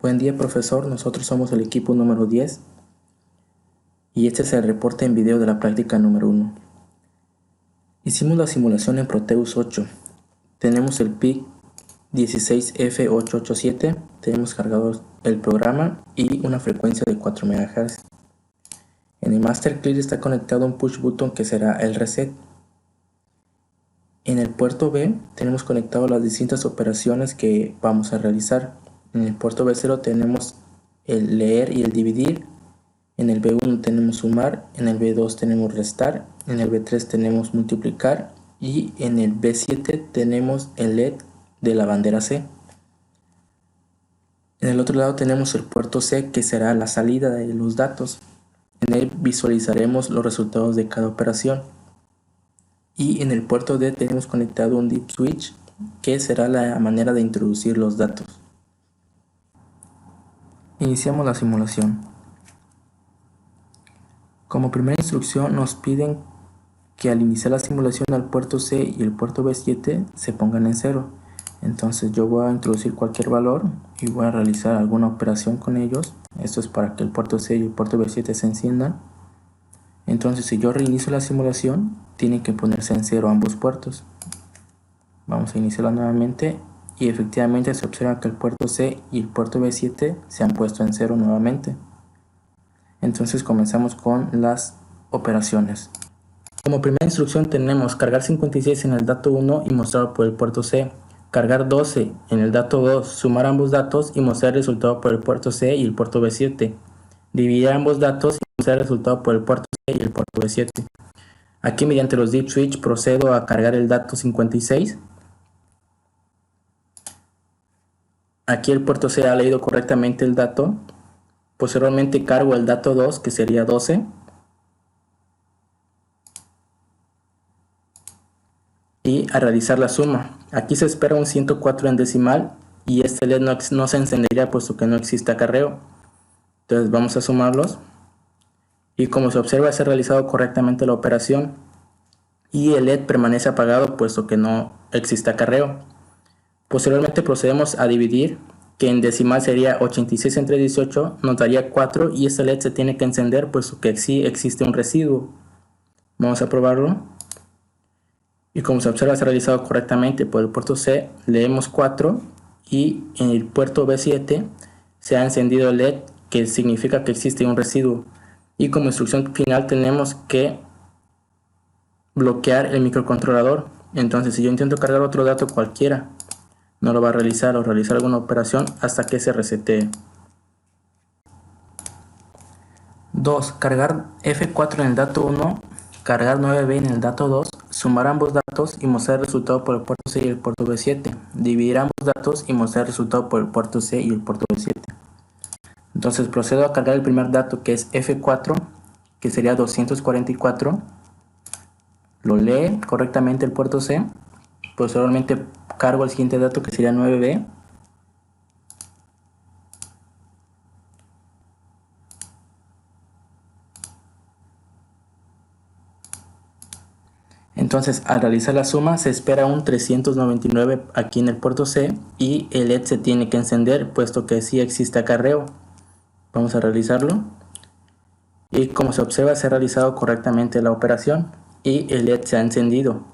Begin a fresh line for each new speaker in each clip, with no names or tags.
Buen día, profesor. Nosotros somos el equipo número 10 y este es el reporte en video de la práctica número 1. Hicimos la simulación en Proteus 8. Tenemos el PIC 16F887, tenemos cargado el programa y una frecuencia de 4 MHz. En el Master Clear está conectado un push button que será el reset. En el puerto B tenemos conectado las distintas operaciones que vamos a realizar. En el puerto B0 tenemos el leer y el dividir. En el B1 tenemos sumar, en el B2 tenemos restar, en el B3 tenemos multiplicar y en el B7 tenemos el LED de la bandera C. En el otro lado tenemos el puerto C, que será la salida de los datos. En él visualizaremos los resultados de cada operación. Y en el puerto D tenemos conectado un dip switch, que será la manera de introducir los datos. Iniciamos la simulación. Como primera instrucción nos piden que al iniciar la simulación al puerto C y el puerto B7 se pongan en 0. Entonces yo voy a introducir cualquier valor y voy a realizar alguna operación con ellos. Esto es para que el puerto C y el puerto B7 se enciendan. Entonces si yo reinicio la simulación, tienen que ponerse en 0 ambos puertos. Vamos a iniciarla nuevamente y efectivamente se observa que el puerto C y el puerto B7 se han puesto en 0 nuevamente. Entonces comenzamos con las operaciones. Como primera instrucción tenemos cargar 56 en el dato 1 y mostrarlo por el puerto C. Cargar 12 en el dato 2, sumar ambos datos y mostrar el resultado por el puerto C y el puerto B7. Dividir ambos datos y mostrar el resultado por el puerto C y el puerto B7. Aquí mediante los dip switch procedo a cargar el dato 56. Aquí el puerto C ha leído correctamente el dato. Posteriormente cargo el dato 2, que sería 12. Y a realizar la suma. Aquí se espera un 104 en decimal y este LED no se encendería puesto que no existe acarreo. Entonces vamos a sumarlos. Y como se observa, se ha realizado correctamente la operación. Y el LED permanece apagado puesto que no existe acarreo. Posteriormente procedemos a dividir, que en decimal sería 86 entre 18, nos daría 4 y este LED se tiene que encender puesto que sí existe un residuo. Vamos a probarlo. Y como se observa, se ha realizado correctamente. Por el puerto C leemos 4 y en el puerto B7 se ha encendido el LED, que significa que existe un residuo. Y como instrucción final tenemos que bloquear el microcontrolador. Entonces si yo intento cargar otro dato cualquiera, no lo va a realizar o realizar alguna operación hasta que se resetee. 2. Cargar F4 en el dato 1, cargar 9B en el dato 2, sumar ambos datos y mostrar el resultado por el puerto C y el puerto B7. Dividir ambos datos y mostrar el resultado por el puerto C y el puerto B7. Entonces procedo a cargar el primer dato, que es F4, que sería 244. Lo lee correctamente el puerto C. Posteriormente cargo el siguiente dato, que sería 9B. Entonces al realizar la suma se espera un 399 aquí en el puerto C y el LED se tiene que encender puesto que sí existe acarreo. Vamos a realizarlo y como se observa, se ha realizado correctamente la operación y el LED se ha encendido.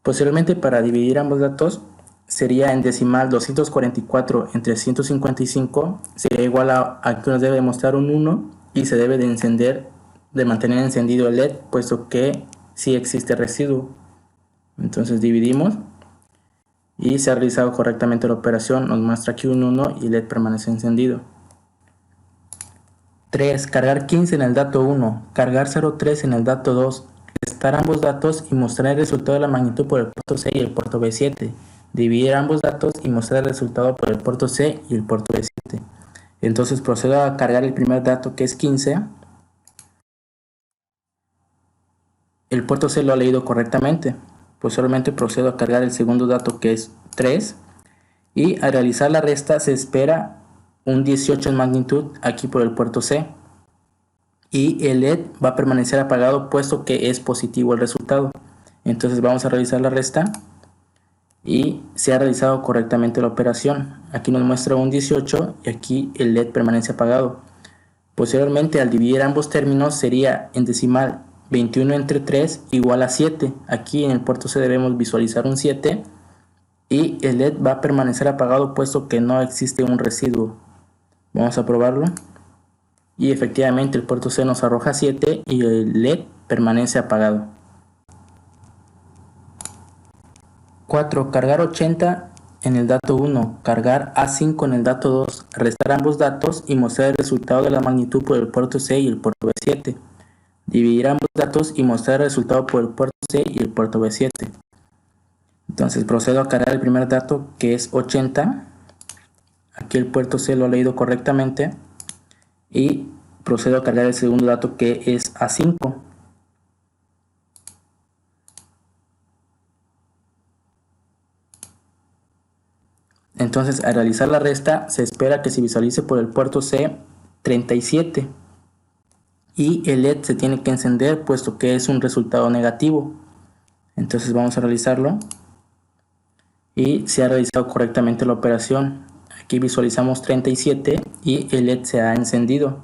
Posteriormente, para dividir ambos datos sería en decimal 244 entre 155 sería igual a que nos debe mostrar un 1 y se debe de mantener encendido el LED puesto que sí existe residuo. Entonces dividimos y se ha realizado correctamente la operación. Nos muestra aquí un 1 y el LED permanece encendido. 3. Cargar 15 en el dato 1, cargar 0,3 en el dato 2, restar ambos datos y mostrar el resultado de la magnitud por el puerto C y el puerto B7. Dividir ambos datos y mostrar el resultado por el puerto C y el puerto B7. Entonces procedo a cargar el primer dato, que es 15. El puerto C lo ha leído correctamente. Posteriormente procedo a cargar el segundo dato, que es 3. Y al realizar la resta se espera un 18 en magnitud aquí por el puerto C. Y el LED va a permanecer apagado puesto que es positivo el resultado. Entonces vamos a realizar la resta. y se ha realizado correctamente la operación. Aquí nos muestra un 18 y aquí el LED permanece apagado. Posteriormente, al dividir ambos términos, sería en decimal 21 entre 3 igual a 7. Aquí en el puerto C debemos visualizar un 7 y el LED va a permanecer apagado puesto que no existe un residuo. Vamos a probarlo y efectivamente el puerto C nos arroja 7 y el LED permanece apagado. 4. Cargar 80 en el dato 1, cargar A5 en el dato 2, restar ambos datos y mostrar el resultado de la magnitud por el puerto C y el puerto B7. Dividir ambos datos y mostrar el resultado por el puerto C y el puerto B7. Entonces procedo a cargar el primer dato, que es 80. Aquí el puerto C lo ha leído correctamente. Y procedo a cargar el segundo dato, que es A5. Entonces, al realizar la resta, se espera que se visualice por el puerto C 37. Y el LED se tiene que encender puesto que es un resultado negativo. Entonces vamos a realizarlo. Y se ha realizado correctamente la operación. Aquí visualizamos 37 y el LED se ha encendido.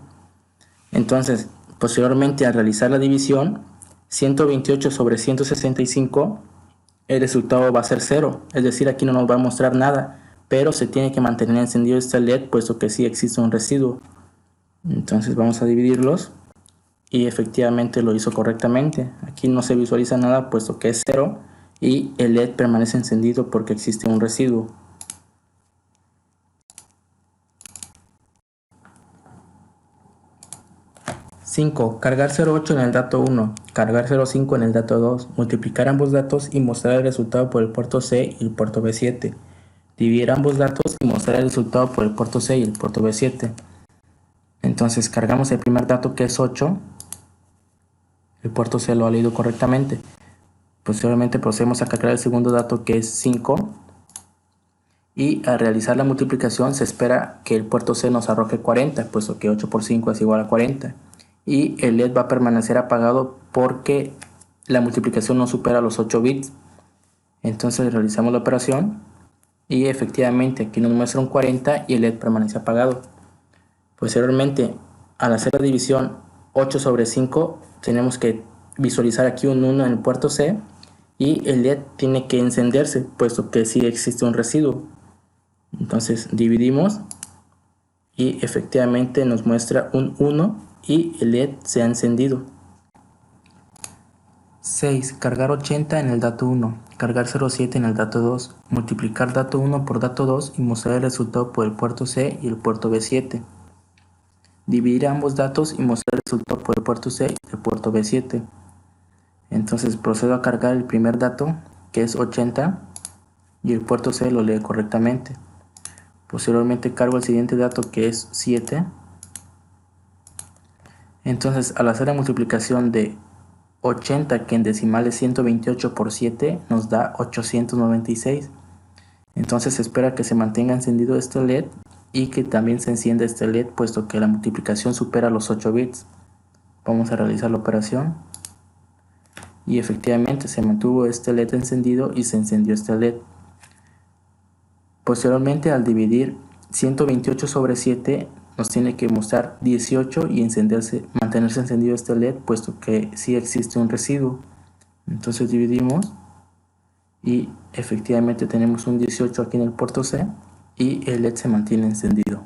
Entonces, posteriormente al realizar la división, 128 sobre 165, el resultado va a ser 0. Es decir, aquí no nos va a mostrar nada, pero se tiene que mantener encendido este LED puesto que sí existe un residuo. Entonces vamos a dividirlos y efectivamente lo hizo correctamente. Aquí no se visualiza nada puesto que es 0 y el LED permanece encendido porque existe un residuo. 5. Cargar 0,8 en el dato 1, cargar 0,5 en el dato 2, multiplicar ambos datos y mostrar el resultado por el puerto C y el puerto B7. Dividir ambos datos y mostrar el resultado por el puerto C y el puerto B7. Entonces cargamos el primer dato, que es 8. El puerto C lo ha leído correctamente. Posteriormente procedemos a cargar el segundo dato, que es 5. Y al realizar la multiplicación se espera que el puerto C nos arroje 40, puesto que 8 por 5 es igual a 40. Y el LED va a permanecer apagado porque la multiplicación no supera los 8 bits. Entonces realizamos la operación y efectivamente aquí nos muestra un 40 y el LED permanece apagado. Posteriormente, al hacer la división 8 sobre 5, tenemos que visualizar aquí un 1 en el puerto C y el LED tiene que encenderse puesto que sí existe un residuo. Entonces dividimos y efectivamente nos muestra un 1 y el LED se ha encendido. 6. Cargar 80 en el dato 1, cargar 0,7 en el dato 2, multiplicar dato 1 por dato 2 y mostrar el resultado por el puerto C y el puerto B7. Dividir ambos datos y mostrar el resultado por el puerto C y el puerto B7. Entonces procedo a cargar el primer dato, que es 80, y el puerto C lo lee correctamente. Posteriormente cargo el siguiente dato, que es 7. Entonces, al hacer la multiplicación de 80, que en decimal es 128 por 7, nos da 896. Entonces se espera que se mantenga encendido este LED y que también se encienda este LED, puesto que la multiplicación supera los 8 bits. Vamos a realizar la operación. Y efectivamente se mantuvo este LED encendido y se encendió este LED. Posteriormente, al dividir 128 sobre 7, nos tiene que mostrar 18 y mantenerse encendido este LED, puesto que sí existe un residuo. Entonces dividimos y efectivamente tenemos un 18 aquí en el puerto C y el LED se mantiene encendido.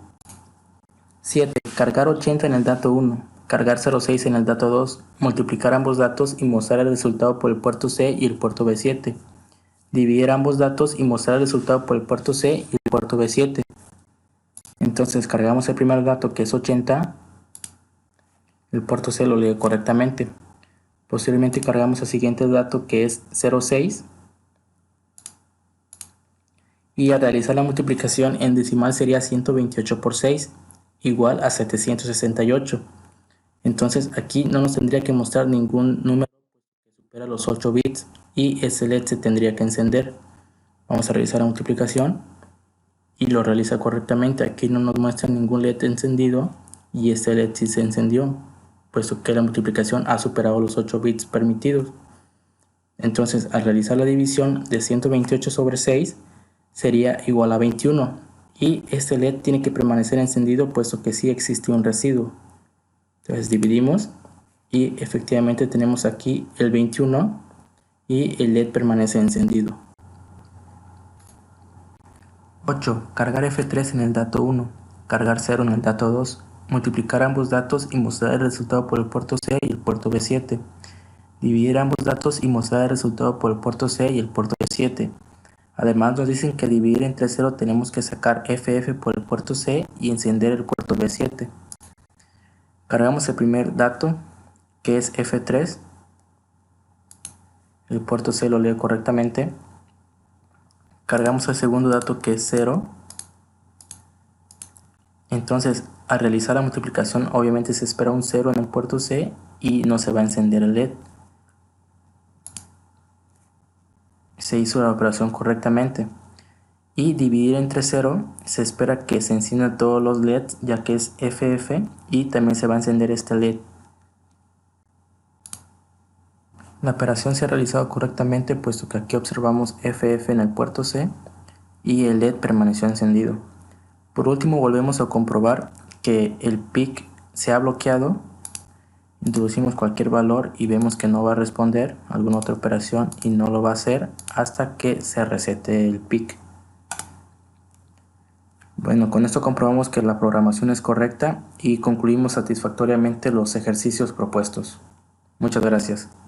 7. Cargar 80 en el dato 1, cargar 0,6 en el dato 2, multiplicar ambos datos y mostrar el resultado por el puerto C y el puerto B7. Dividir ambos datos y mostrar el resultado por el puerto C y el puerto B7. Entonces cargamos el primer dato, que es 80, el puerto C lo lee correctamente. Posteriormente cargamos el siguiente dato, que es 0,6, y al realizar la multiplicación en decimal sería 128 por 6 igual a 768. Entonces aquí no nos tendría que mostrar ningún número que supera los 8 bits y ese LED se tendría que encender. Vamos a realizar la multiplicación y lo realiza correctamente. Aquí no nos muestra ningún LED encendido y este LED sí se encendió, puesto que la multiplicación ha superado los 8 bits permitidos. Entonces, al realizar la división de 128 sobre 6 sería igual a 21 y este LED tiene que permanecer encendido puesto que sí existe un residuo. Entonces dividimos y efectivamente tenemos aquí el 21 y el LED permanece encendido. 8. Cargar F3 en el dato 1, cargar 0 en el dato 2, multiplicar ambos datos y mostrar el resultado por el puerto C y el puerto B7. Dividir ambos datos y mostrar el resultado por el puerto C y el puerto B7. Además nos dicen que dividir entre 0 tenemos que sacar FF por el puerto C y encender el puerto B7. Cargamos el primer dato que es F3. El puerto C lo lee correctamente. Cargamos el segundo dato que es 0. Entonces al realizar la multiplicación obviamente se espera un 0 en el puerto C y no se va a encender el LED. Se hizo la operación correctamente. Y dividir entre 0 se espera que se enciendan todos los LEDs ya que es FF y también se va a encender este LED. La operación se ha realizado correctamente puesto que aquí observamos FF en el puerto C y el LED permaneció encendido. Por último volvemos a comprobar que el PIC se ha bloqueado. Introducimos cualquier valor y vemos que no va a responder a alguna otra operación y no lo va a hacer hasta que se resete el PIC. Bueno, con esto comprobamos que la programación es correcta y concluimos satisfactoriamente los ejercicios propuestos. Muchas gracias.